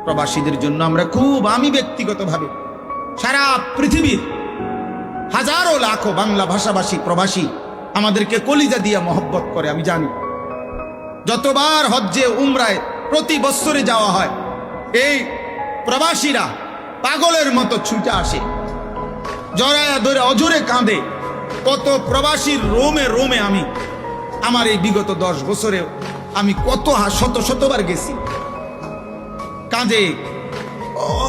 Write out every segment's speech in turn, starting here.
প্রবাসীদের জন্য আমরা খুব, আমি ব্যক্তিগতভাবে সারা পৃথিবীর হাজারো লাখো বাংলা ভাষাভাষী প্রবাসী আমাদেরকে কলিজা দিয়ে মহব্বত করে, আমি জানি। যতবার হজ্জে উমরায় প্রতি বছরে যাওয়া হয়, এই প্রবাসীরা পাগলের মতো ছুটে আসে, জড়ায়া ধরে অজরে কাঁদে। কত প্রবাসীর রোমে রোমে আমি আমার এই বিগত 10 বছরে আমি কত শত শতবার গেছি। কাঁদে,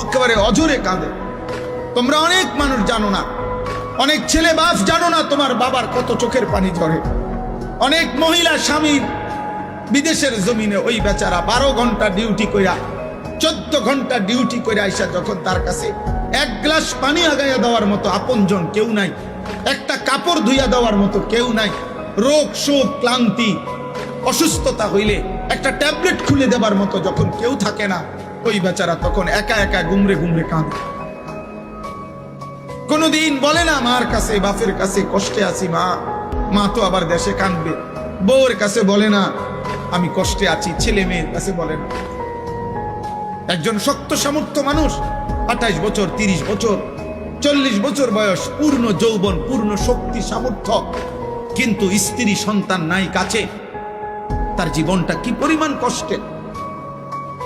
একেবারে অজরে কাঁদে। তোমরা অনেক মানুষ জানো না, অনেক ছেলে বাপ জানো না তোমার বাবার কত চোখের পানি ঝরে। অনেক মহিলা স্বামী বিদেশের জমিনে, ওই বেচারা 12 ঘন্টা ডিউটি কইরা, 14 ঘন্টা ডিউটি করে আইসা যখন তার কাছে এক গ্লাস পানি আগাইয়া দেওয়ার মতো আপনজন কেউ নাই, একটা কাপড় ধুইয়া দেওয়ার মতো কেউ নাই, রোগ শোক ক্লান্তি অসুস্থতা হইলে একটা ট্যাবলেট খুলে দেবার মতো যখন কেউ থাকে না, ওই বেচারা তখন একা একা গুমরে গুমরে কাঁদে। কোনদিন বলে না মার কাছে, বাপের কাছে কষ্টে আছি, মা তো আবার দেশে কাঁদবে। বউর কাছে বলে না আমি কষ্টে আছি, ছেলে মেয়ের কাছে বলে না। একজন শক্ত সামর্থ্য মানুষ, 28 বছর, 30 বছর, 40 বছর বয়স, পূর্ণ যৌবন, পূর্ণ শক্তি সামর্থ্য, কিন্তু স্ত্রী সন্তান নাই কাছে, তার জীবনটা কি পরিমাণ কষ্টের।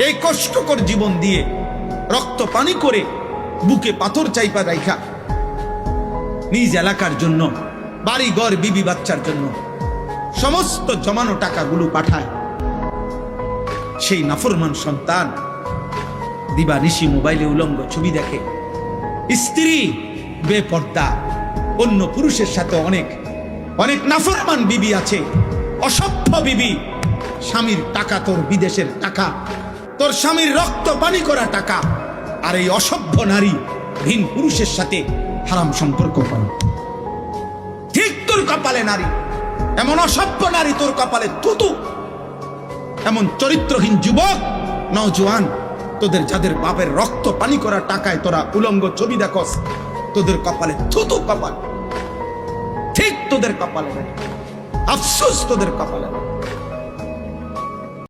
এই কষ্টকর জীবন দিয়ে রক্ত পানি করে বুকে পাথর চাইপা রাইখা নিজ এলাকার জন্য, বাড়ি ঘর বিবি বাচ্চার জন্য সমস্ত জমানো টাকাগুলো পাঠায়। সেই নাফরমান সন্তান দিবানিশি মোবাইলে উলঙ্গ ছবি দেখে, স্ত্রী বেপর্দা, অন্য পুরুষের সাথে অনেক অনেক নাফরমান বিবি আছে, অসভ্য বিবি। স্বামীর টাকা তোর বিদেশের টাকা, তোর স্বামীর রক্ত পানি করা টাকা, আর এই অসভ্য নারী ভিন পুরুষের সাথে হারাম সম্পর্ক করে। ঠিক তোর কপালে নারী, এমন অসভ্য নারী তোর কপালে থুতু। এমন চরিত্রহীন যুবক নওজোয়ান, তোদের যাদের বাপের রক্ত পানি করা টাকায় তোরা উলঙ্গ ছবি দেখস, তোদের কপালে থুতু কপাল। ঠিক তোদের কপালে, আফসোস তোদের কপালে।